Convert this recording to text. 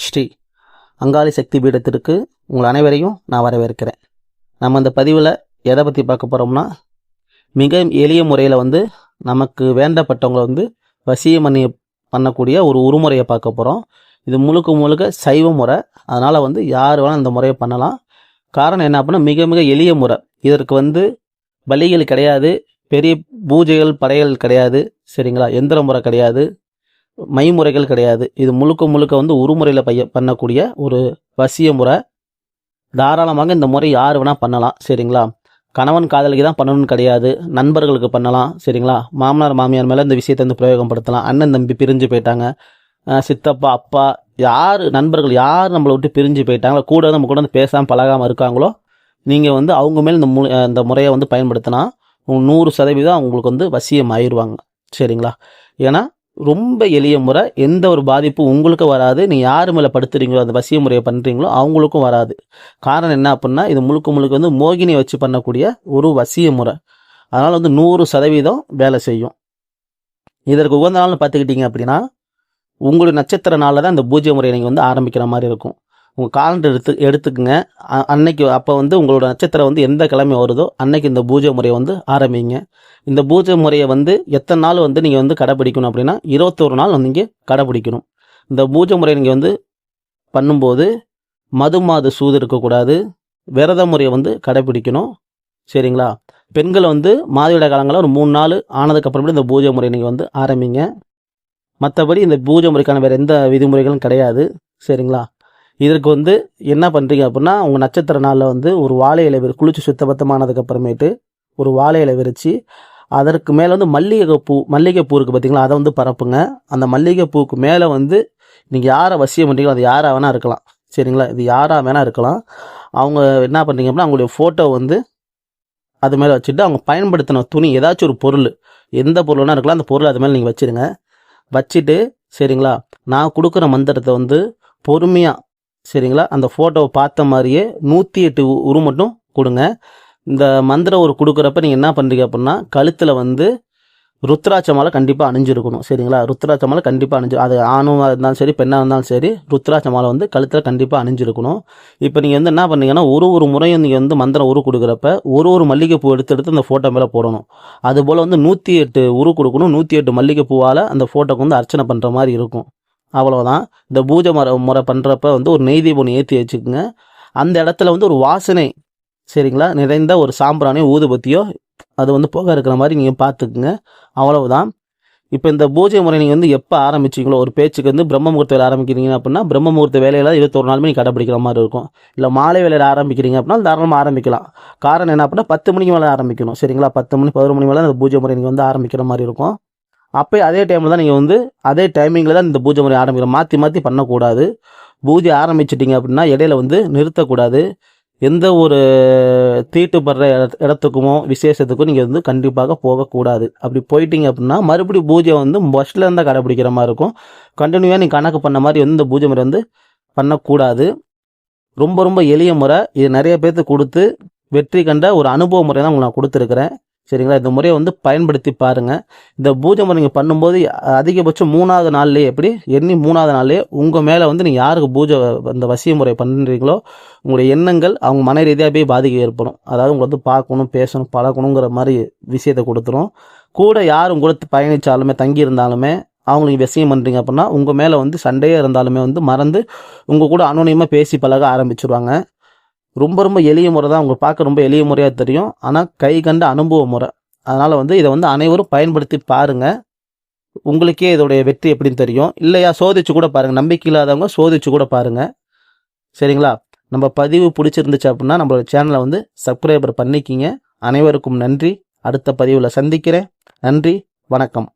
ஸ்ரீ அங்காளி சக்தி பீடத்திற்கு உங்கள் அனைவரையும் நான் வரவேற்கிறேன். நம்ம இந்த பதிவில் எதை பற்றி பார்க்க போகிறோம்னா, மிக எளிய முறையில் நமக்கு வேண்டப்பட்டவங்களை வசியம் பண்ணக்கூடிய ஒரு உருமுறையை பார்க்க போகிறோம். இது முழுக்க முழுக்க சைவ முறை. அதனால் யார் வேணால் இந்த முறையை பண்ணலாம். காரணம் என்ன அப்படின்னா, மிக மிக எளிய முறை. இதற்கு பலிகள் கிடையாது, பெரிய பூஜைகள் படைகள் கிடையாது, சரிங்களா? எந்திர முறை கிடையாது, மைமுறைகள் கிடையாது. இது முழுக்க முழுக்க உருமுறையில் பண்ணக்கூடிய ஒரு வசிய முறை. தாராளமாக இந்த முறை யார் வேணால் பண்ணலாம், சரிங்களா? கணவன் காதலிக்கு தான் பண்ணணும்னு கிடையாது, நண்பர்களுக்கு பண்ணலாம், சரிங்களா? மாமனார் மாமியார் மேலே இந்த விஷயத்தை பிரயோகப்படுத்தலாம். அண்ணன் தம்பி பிரிஞ்சு போயிட்டாங்க, சித்தப்பா அப்பா யார் நண்பர்கள் யார் நம்மளை விட்டு பிரிஞ்சு போயிட்டாங்களோ, கூட நம்ம கூட பேசாமல் பழகாமல் இருக்காங்களோ, நீங்கள் அவங்க மேல் இந்த முறையை பயன்படுத்தினா 100% அவங்களுக்கு வசியம் ஆயிடுவாங்க, சரிங்களா? ஏன்னா ரொம்ப எளிய முறை. எந்த ஒரு பாதிப்பும் உங்களுக்கு வராது. நீங்கள் யார் மேலே படுத்துறீங்களோ, அந்த வசிய முறையை பண்ணுறீங்களோ அவங்களுக்கும் வராது. காரணம் என்ன அப்படின்னா, இது முழுக்க முழுக்க மோகினியை வச்சு பண்ணக்கூடிய ஒரு வசிய முறை. அதனால் 100% வேலை செய்யும். இதற்கு உகந்த நாள்னு பார்த்துக்கிட்டீங்க அப்படின்னா, உங்களுடைய நட்சத்திர நாளில் தான் இந்த பூஜை முறையை நீங்கள் ஆரம்பிக்கிற மாதிரி இருக்கும். உங்கள் காலண்டர் எடுத்துக்குங்க. அன்னைக்கு அப்போ உங்களோட நட்சத்திரம் எந்த கிழமை வருதோ அன்னைக்கு இந்த பூஜை முறையை ஆரம்பிங்க. இந்த பூஜை முறையை எத்தனை நாள் நீங்கள் கடைப்பிடிக்கணும் அப்படின்னா 21 நாள் நீங்கள் கடைப்பிடிக்கணும். இந்த பூஜை முறையை நீங்கள் பண்ணும்போது மது மாது சூது இருக்கக்கூடாது, விரத முறையை கடைப்பிடிக்கணும், சரிங்களா? பெண்கள் மாதவிட காலங்களில் ஒரு 3 நாள் ஆனதுக்கப்புறமே இந்த பூஜை முறையை நீங்கள் ஆரம்பிங்க. மற்றபடி இந்த பூஜை முறைக்கான வேறு எந்த விதிமுறைகளும் கிடையாது, சரிங்களா? இதற்கு என்ன பண்ணுறீங்க அப்படின்னா, உங்கள் நட்சத்திர நாளில் ஒரு வாழை இலை குளிச்சு சுத்தபத்தமானதுக்கப்புறமேட்டு ஒரு வாழை இலை விரித்து அதற்கு மேலே மல்லிகைப்பூ இருக்குது பார்த்தீங்களா, அதை பரப்புங்க. அந்த மல்லிகைப்பூவுக்கு மேலே நீங்கள் யாரை வசியம் பண்ணுறீங்களோ அது யாராக வேணால் இருக்கலாம், சரிங்களா? இது யாராக வேணால் இருக்கலாம். அவங்க என்ன பண்ணுறீங்க அப்படின்னா, அவங்களுடைய ஃபோட்டோ அது மேலே வச்சுட்டு அவங்க பயன்படுத்தின துணி ஏதாச்சும் ஒரு பொருள், எந்த பொருள்னா இருக்கலாம், அந்த பொருள் அது மேலே நீங்கள் வச்சுருங்க. வச்சுட்டு, சரிங்களா, நான் கொடுக்குற மந்திரத்தை பொறுமையாக, சரிங்களா, அந்த ஃபோட்டோவை பார்த்த மாதிரியே 108 உரு மட்டும் கொடுங்க. இந்த மந்திரம் ஒரு கொடுக்குறப்ப நீங்கள் என்ன பண்ணுறீங்க அப்படின்னா, கழுத்தில் ருத்ராட்ச மாலை கண்டிப்பாக அணிஞ்சிருக்கணும், சரிங்களா? ருத்ராட்ச மாலை கண்டிப்பாக அணிஞ்சு, அது ஆணாக இருந்தாலும் சரி பெண்ணாக இருந்தாலும் சரி, ருத்ராட்ச மாலை கழுத்தில் கண்டிப்பாக அணிஞ்சிருக்கணும். இப்போ நீங்கள் என்ன பண்ணீங்கன்னா, ஒரு முறையும் நீங்கள் மந்திரம் உரு கொடுக்குறப்ப ஒரு மல்லிகைப்பூ எடுத்து அந்த ஃபோட்டோ மேலே போடணும். அதுபோல் 108 உரு கொடுக்கணும். 108 மல்லிகைப்பூவால் அந்த ஃபோட்டோக்கு அர்ச்சனை பண்ணுற மாதிரி இருக்கும். அவ்வளோதான். இந்த பூஜை முறை பண்ணுறப்ப ஒரு நெய் தீபம் ஏற்றி வச்சுக்கோங்க. அந்த இடத்துல ஒரு வாசனை, சரிங்களா, நிறைந்த ஒரு சாம்பிராணியோ ஊதுபத்தியோ அது போக இருக்கிற மாதிரி நீங்கள் பார்த்துக்குங்க. அவ்வளவுதான். இப்போ இந்த பூஜை முறை நீங்கள் எப்போ ஆரம்பிச்சிங்களோ, ஒரு பேச்சுக்கு பிரம்ம முகூர்த்த வேலை ஆரம்பிக்கிறீங்க அப்படின்னா பிரம்ம முகூர்த்த வேலையில் 21 நாளுமே நீங்கள் கடைப்பிடிக்கிற மாதிரி இருக்கும். இல்லை மாலை வேலையில் ஆரம்பிக்கிறீங்க அப்படின்னா தாராளமாக ஆரம்பிக்கலாம். காரணம் என்ன அப்படின்னா 10 மணிக்கு மேலே ஆரம்பிக்கணும், சரிங்களா? 10 மணி 11 மணி மேலே அந்த பூஜை முறை நீங்கள் ஆரம்பிக்கிற மாதிரி இருக்கும். அப்போ அதே டைமில் தான் நீங்கள் அதே டைமிங்கில் தான் இந்த பூஜை முறை ஆரம்பிக்கிறோம். மாற்றி பண்ணக்கூடாது. பூஜை ஆரம்பிச்சிட்டிங்க அப்படின்னா இடையில நிறுத்தக்கூடாது. எந்த ஒரு தீட்டுப்படுற இடத்துக்குமோ விசேஷத்துக்கும் நீங்கள் கண்டிப்பாக போகக்கூடாது. அப்படி போயிட்டீங்க அப்படின்னா மறுபடியும் பூஜை ஃபஸ்ட்டில் இருந்தால் கடைப்பிடிக்கிற மாதிரி இருக்கும். கண்டினியூவாக நீங்கள் கணக்கு பண்ண மாதிரி இந்த பூஜை முறை பண்ணக்கூடாது. ரொம்ப ரொம்ப எளிய முறை. இது நிறைய பேர்த்துக்கு கொடுத்து வெற்றி கண்ட ஒரு அனுபவ முறை தான் உங்களுக்கு நான் கொடுத்துருக்குறேன், சரிங்களா? இந்த முறையை பயன்படுத்தி பாருங்கள். இந்த பூஜை முறை நீங்கள் பண்ணும்போது அதிகபட்சம் 3வது நாள்லேயே, எப்படி எண்ணி 3வது நாள்லேயே உங்கள் மேலே நீங்கள் யாருக்கு பூஜை இந்த வசிய முறை பண்ணுறீங்களோ உங்களுடைய எண்ணங்கள் அவங்க மன ரீதியாக போய் பாதிக்க ஏற்படும். அதாவது உங்களை பார்க்கணும், பேசணும், பழகணுங்கிற மாதிரி விஷயத்தை கொடுத்துரும். கூட யாரும் கூட பயணித்தாலுமே தங்கி இருந்தாலுமே அவங்களுக்கு வசியம் பண்ணுறீங்க அப்படின்னா உங்கள் மேலே சண்டையே இருந்தாலுமே மறந்து உங்கள் கூட அனுநியமாக பேசி பழக ஆரம்பிச்சிருவாங்க. ரொம்ப ரொம்ப எளிய முறை தான். உங்களுக்கு பார்க்க ரொம்ப எளிய முறையாக தெரியும், ஆனால் கை கண்ட அனுபவ முறை. அதனால் இதை அனைவரும் பயன்படுத்தி பாருங்கள். உங்களுக்கே இதோடைய வெற்றி எப்படின்னு தெரியும். இல்லையா, சோதிச்சு கூட பாருங்கள். நம்பிக்கை இல்லாதவங்க சோதிச்சு கூட பாருங்கள், சரிங்களா? நம்ம பதிவு பிடிச்சிருந்துச்சு அப்படின்னா நம்மளோட சேனலை சப்ஸ்கிரைபர் பண்ணிக்கிங்க. அனைவருக்கும் நன்றி. அடுத்த பதிவில் சந்திக்கிறேன். நன்றி, வணக்கம்.